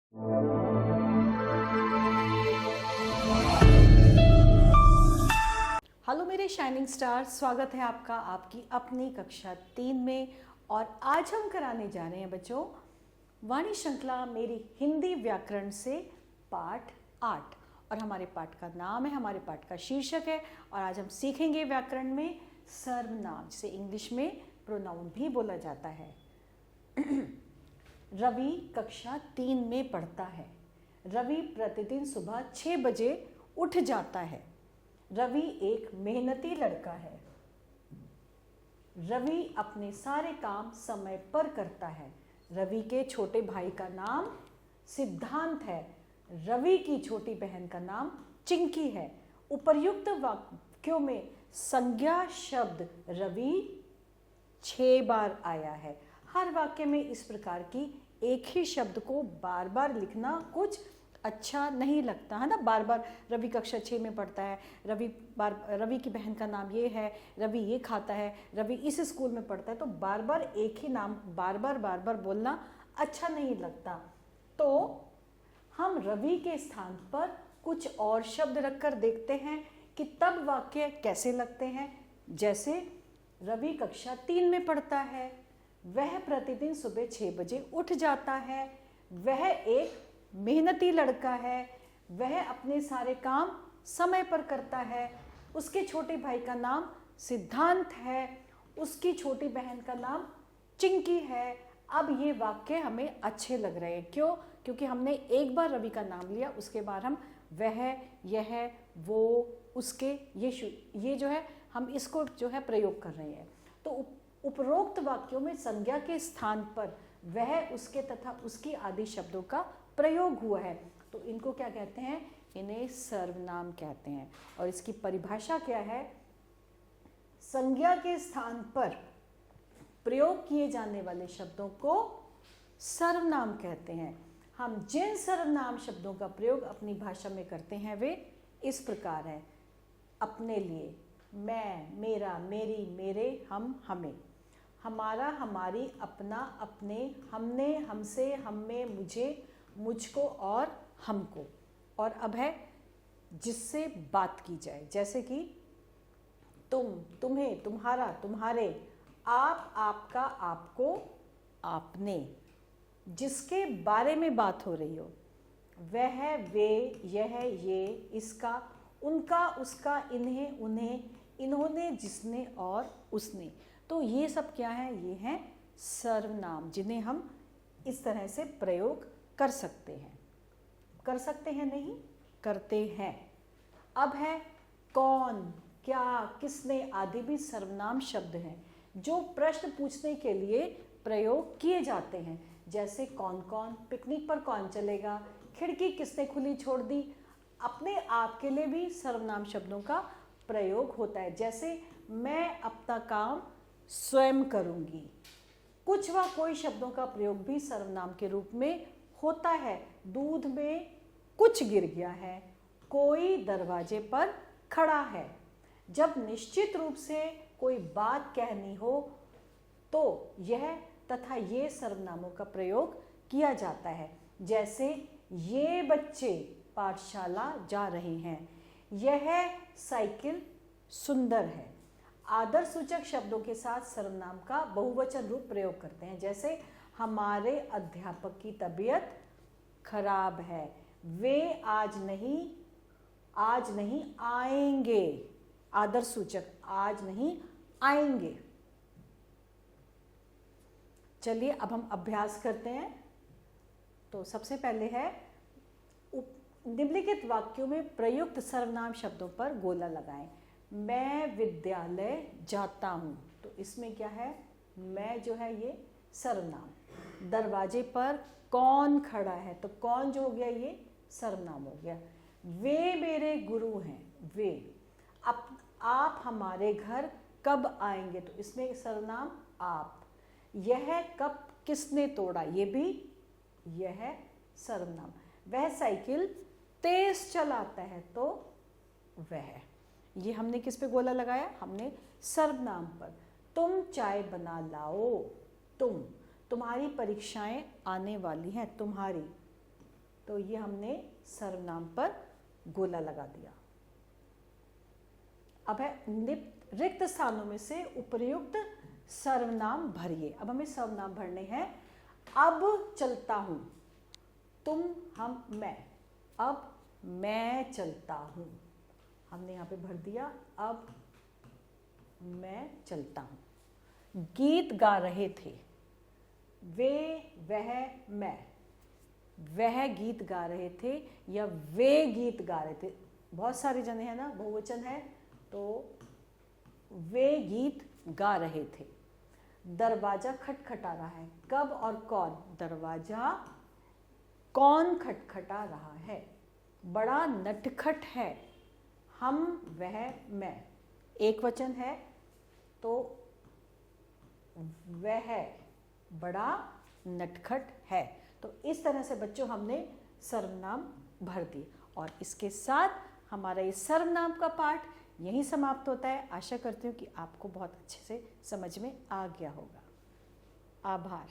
Hello मेरे shining star, स्वागत है आपका आपकी अपनी कक्षा 3 में। और आज हम कराने जा रहे हैं बच्चों वाणी श्रृंखला मेरी हिंदी व्याकरण से पाठ 8। और हमारे पाठ का नाम है, हमारे पाठ का शीर्षक है। और आज हम सीखेंगे व्याकरण में सर्वनाम, जिसे इंग्लिश में प्रोनाउन भी बोला जाता है। रवि कक्षा 3 में पढ़ता है। रवि प्रतिदिन सुबह 6 बजे उठ जाता है। रवि एक मेहनती लड़का है। रवि अपने सारे काम समय पर करता है। रवि के छोटे भाई का नाम सिद्धांत है। रवि की छोटी बहन का नाम चिंकी है। उपर्युक्त वाक्यों में संज्ञा शब्द रवि 6 बार आया है। हर वाक्य में इस प्रकार की एक ही शब्द को बार बार लिखना कुछ अच्छा नहीं लगता है ना। बार बार रवि कक्षा 6 में पढ़ता है, रवि की बहन का नाम ये है, रवि ये खाता है, रवि इस स्कूल में पढ़ता है, तो बार बार एक ही नाम बार बार बोलना अच्छा नहीं लगता। तो हम रवि के स्थान पर कुछ और शब्द रखकर देखते हैं कि तब वाक्य कैसे लगते हैं। जैसे रवि कक्षा 3 में पढ़ता है, वह प्रतिदिन सुबह 6 बजे उठ जाता है, वह एक मेहनती लड़का है, वह अपने सारे काम समय पर करता है, उसके छोटे भाई का नाम सिद्धांत है, उसकी छोटी बहन का नाम चिंकी है। अब ये वाक्य हमें अच्छे लग रहे हैं। क्यों? क्योंकि हमने एक बार रवि का नाम लिया, उसके बाद हम वह, यह, वो, उसके, ये जो है हम इसको जो है प्रयोग कर रहे हैं। तो उपरोक्त वाक्यों में संज्ञा के स्थान पर वह, उसके तथा उसकी आदि शब्दों का प्रयोग हुआ है, तो इनको क्या कहते हैं? इन्हें सर्वनाम कहते हैं। और इसकी परिभाषा क्या है? संज्ञा के स्थान पर प्रयोग किए जाने वाले शब्दों को सर्वनाम कहते हैं। हम जिन सर्वनाम शब्दों का प्रयोग अपनी भाषा में करते हैं वे इस प्रकार हैं। अपने लिए, मैं, मेरा, मेरी, मेरे, हम, हमें, हमारा, हमारी, अपना, अपने, हमने, हमसे, हमें, मुझे, मुझको और हमको। और अब है जिससे बात की जाए, जैसे कि तुम, तुम्हें, तुम्हारा, तुम्हारे, आप, आपका, आपको, आपने। जिसके बारे में बात हो रही हो, वह, वे, यह, ये, इसका, उनका, उसका, इन्हें, उन्हें, इन्होंने, जिसने और उसने। तो ये सब क्या है? ये हैं सर्वनाम, जिन्हें हम इस तरह से प्रयोग कर सकते हैं। कर सकते हैं नहीं, करते हैं। अब है कौन, क्या, किसने आदि भी सर्वनाम शब्द हैं जो प्रश्न पूछने के लिए प्रयोग किए जाते हैं। जैसे कौन कौन, पिकनिक पर कौन चलेगा, खिड़की किसने खुली छोड़ दी। अपने आप के लिए भी सर्वनाम शब्दों का प्रयोग होता है। जैसे मैं अपना काम स्वयं करूंगी। कुछ व कोई शब्दों का प्रयोग भी सर्वनाम के रूप में होता है। दूध में कुछ गिर गया है, कोई दरवाजे पर खड़ा है। जब निश्चित रूप से कोई बात कहनी हो तो यह तथा ये सर्वनामों का प्रयोग किया जाता है। जैसे ये बच्चे पाठशाला जा रहे हैं, यह साइकिल सुंदर है। आदर सूचक शब्दों के साथ सर्वनाम का बहुवचन रूप प्रयोग करते हैं। जैसे हमारे अध्यापक की तबीयत खराब है, वे आज नहीं आएंगे। आदर सूचक, आज नहीं आएंगे। चलिए अब हम अभ्यास करते हैं। तो सबसे पहले है निम्नलिखित वाक्यों में प्रयुक्त सर्वनाम शब्दों पर गोला लगाएं। मैं विद्यालय जाता हूँ, तो इसमें क्या है? मैं जो है ये सर्वनाम। दरवाजे पर कौन खड़ा है, तो कौन जो हो गया ये सर्वनाम हो गया। वे मेरे गुरु हैं, वे। आप हमारे घर कब आएंगे, तो इसमें सर्वनाम आप। यह कप किसने तोड़ा, ये भी यह सर्वनाम। वह साइकिल तेज चलाता है, तो वह। ये हमने किस पे गोला लगाया? हमने सर्वनाम पर। तुम चाय बना लाओ, तुम। तुम्हारी परीक्षाएं आने वाली हैं, तुम्हारी। तो ये हमने सर्वनाम पर गोला लगा दिया। अब है रिक्त स्थानों में से उपर्युक्त सर्वनाम भरिए। अब हमें सर्वनाम भरने हैं। अब चलता हूं, तुम, हम, मैं। अब मैं चलता हूं, हमने यहाँ पे भर दिया। अब मैं चलता हूं। गीत गा रहे थे, वे, वह, मैं। वह गीत गा रहे थे या वे गीत गा रहे थे। बहुत सारे जने हैं ना, बहुवचन है, तो वे गीत गा रहे थे। दरवाजा खटखटा रहा है। कब और कौन? दरवाजा कौन खटखटा रहा है? बड़ा नटखट है। हम, वह, मैं। एक वचन है तो वह बड़ा नटखट है। तो इस तरह से बच्चों हमने सर्वनाम भर दिए। और इसके साथ हमारा ये सर्वनाम का पाठ यहीं समाप्त होता है। आशा करती हूँ कि आपको बहुत अच्छे से समझ में आ गया होगा। आभार।